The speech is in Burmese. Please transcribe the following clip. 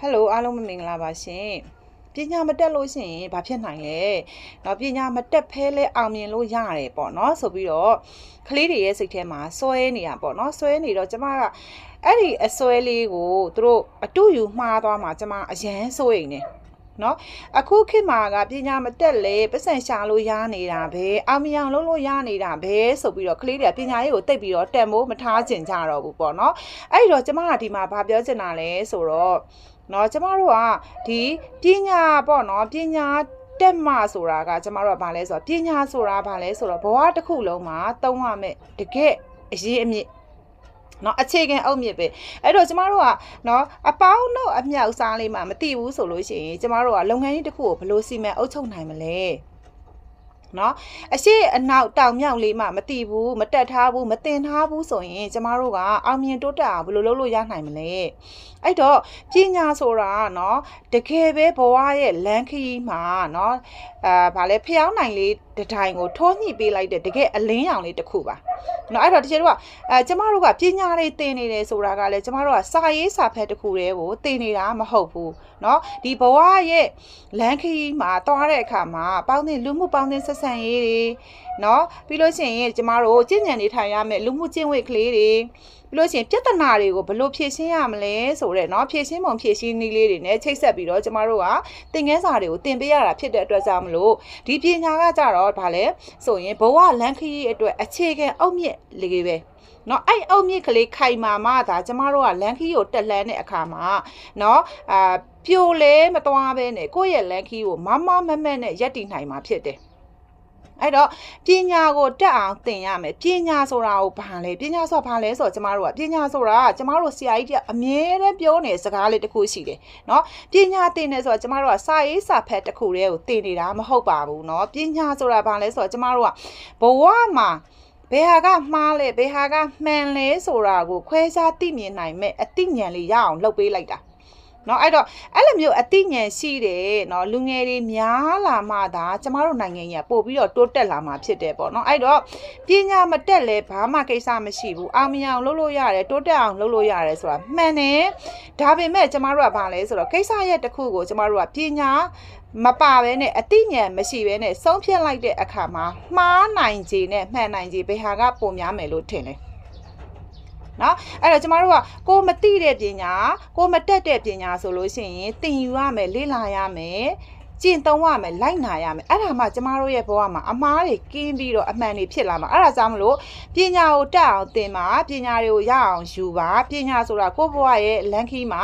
Hello အားလုံးမင်္ဂလာပါရှင်ပညာမတက်လို့ရှိရင်ဘာဖြစ်နိုင်လဲပညာမတက်ဖဲလဲအောင်မြင်လို့ရတယ်ပေါ့နော်ဆိုပြီးတော့ကလေးတွေရဲ့စိတ်ထဲမှာစွဲနေတာပေါ့နော်စွဲနေတော့ကျမကအဲ့ဒီအစွဲလေးကိုသူတို့အတူယူမှားသွားမှာကျမအရန်စိုးရိမ်နေနော်အခုခေတ်မှာကပညာမတက်လေပတ်စံရှာလို့ရနေတာပဲအောင်မြင်အောင်လုပ်လို့ရနေတာပဲဆိုပြီးတော့ကလေးတွေကပညာရေးကိုတိတ်ပြီးတော့တက်မိုးမထားကျင်ကြတော့ဘူးပေါ့နော်အဲ့တော့ကျမကဒီမှာဘာပြောချင်တာလဲဆိုတော့ကျမတို့ကဒီပညာပေါ့နော်ပညာတက်မှဆိုတာကကျမတို့ကဘာလဲဆိုတော့ပညာဆိုတာဘာလဲဆိုတော့ဘဝတစ်ခုလုံးမှာသုံးရမယ်တကယ်အရေးအမြင့်အခြေခံအုတ်မြစ်ပဲအဲ့တော့ကျမတို့ကအပေါင်းတို့အမြောက်စားလေးမှမသိဘူးဆိုလို့ရှိရင်ကျမတို့ကလုပ်ငန်းကြီးတစ်ခုကိုဘယ်လိုစီမံအုပ်ချုပ်နိုင်မလဲအရှိအနောက်တောင်မြောက်လေးမှမတိဘူးမတက်ထားဘူးမတင်ထားဘူးဆိုရင်ကျမတို့ကအောင်မြင်တိုးတက်အောင်ဘယ်လိုလုပ်လို့ရနိုင်မလဲအဲ့တော့ပညာဆိုတာတကယ်ပဲဘဝရဲ့လမ်းခရီးမှာဗာလဲဖျောင်းနိုင်လေးတထိုင်ကိုထိုးညှိပေးလိုက်တဲ့တကယ်အလင်းရောင်လေးတစ်ခုပါအဲ့တော့တကယ်တော့ကျမတို့ကပညာတွေသင်နေတယ်ဆိုတာကလည်းကျမတို့ကစာရေးစာဖတ်တစ်ခုတည်းကိုသင်နေတာမဟုတ်ဘူးဒီဘဝရဲ့လမ်းခရီးမှာသွားတဲ့အခါမှာပေါင်းတဲ့လူမှုပေါင်းတဲ့ဆက်ဆံရေးတွေပြီးလို့ရှိရင်ကျမတို့ကျင့်ကြံနေထိုင်ရမယ်လူမှုကျင့်ဝတ်ကလေးတွေပြီးလို့ရှိရင်ပြဿနာတွေကိုဘယ်လိုဖြေရှင်းရမလဲဆိုတဲ့ဖြေရှင်းပုံဖြေရှင်းနည်းလေးတွေနဲ့ချိတ်ဆက်ပြီးတော့ကျမတို့ကသင်ခန်းစာတွေကိုသင်ပေးရတာဖြစ်တဲ့အတွက်ကြောင့်မလို့ဒီပညာကကြတော့ဗာလဲဆိုရင်ဘဝလမ်းခရီးအတွက်အခြေခံအုတ်မြစ်လေးပဲအဲ့အုတ်မြစ်ကလေးခိုင်မာမှဒါကျမတို့ကလမ်းခီးကိုတက်လှမ်းတဲ့အခါမှာပြိုလဲမသွားဘဲနဲ့ကိုယ့်ရဲ့လမ်းခီးကိုမမမမနဲ့ရက်တည်နိုင်မှာဖြစ်တယ်အဲ့တော့ပညာကိုတက်အောင်သင်ရမယ်ပညာဆိုတာကိုဘာလဲပညာဆိုတာဘာလဲဆိုတော့ကျမတို့ကပညာဆိုတာကျမတို့ဆရာကြီးကအမြဲတမ်းပြောနေစကားလေးတစ်ခုရှိတယ်ပညာသင်နေဆိုတော့ကျမတို့ကစာရေးစာဖတ်တစ်ခုတည်းကိုသင်နေတာမဟုတ်ပါဘူးပညာဆိုတာဘာလဲဆိုတော့ကျမတို့ကဘဝမှာဘယ်ဟာကမှားလဲဘယ်ဟာကမှန်လဲဆိုတာကိုခွဲခြားသိမြင်နိုင်မဲ့အသိဉာဏ်လေးရအောင်လုပ်ပေးလိုက်တာအဲ့တော့အဲ့လိုမျိုးအသိဉာဏ်ရှိတယ်လူငယ်တွေများလာမှသာကျမတို့နိုင်ငံကြီးပို့ပြီးတော့တိုးတက်လာမှာဖြစ်တယ်ပေါ့အဲ့တော့ပညာမတက်လဲဘာမှကိစ္စမရှိဘူးအောင်မြင်အောင်လုပ်လို့ရတယ်တိုးတက်အောင်လုပ်လို့ရတယ်ဆိုတာမှန်တယ်ဒါပေမဲ့ကျမတို့ကဘာလဲဆိုတော့ကိစ္စရဲ့တစ်ခုကိုကျမတို့ကပညာမပါဘဲနဲ့အသိဉာဏ်မရှိဘဲနဲ့ဆုံးဖြတ်လိုက်တဲ့အခါမှာမှားနိုင်ခြေနဲ့မှန်နိုင်ခြေဘယ်ဟာကပုံများမယ်လို့ထင်လဲအဲ့တော့ကျမတို့ကကိုမသိတဲ့ပညာကိုမတက်တဲ့ပညာဆိုလို့ရှိရင်သင်ယူရမယ်လေ့လာရမယ်ကျင့်သုံးရမယ်လိုက်နာရမယ်အဲ့ဒါမှကျမတို့ရဲ့ဘဝမှာအမှားတွေကင်းပြီးတော့အမှန်တွေဖြစ်လာမှာအဲ့ဒါကြောင့်မလို့ပညာကိုတက်အောင်သင်ပါပညာတွေကိုရအောင်ယူပါပညာဆိုတာကိုယ့်ဘဝရဲ့လမ်းခီးမှာ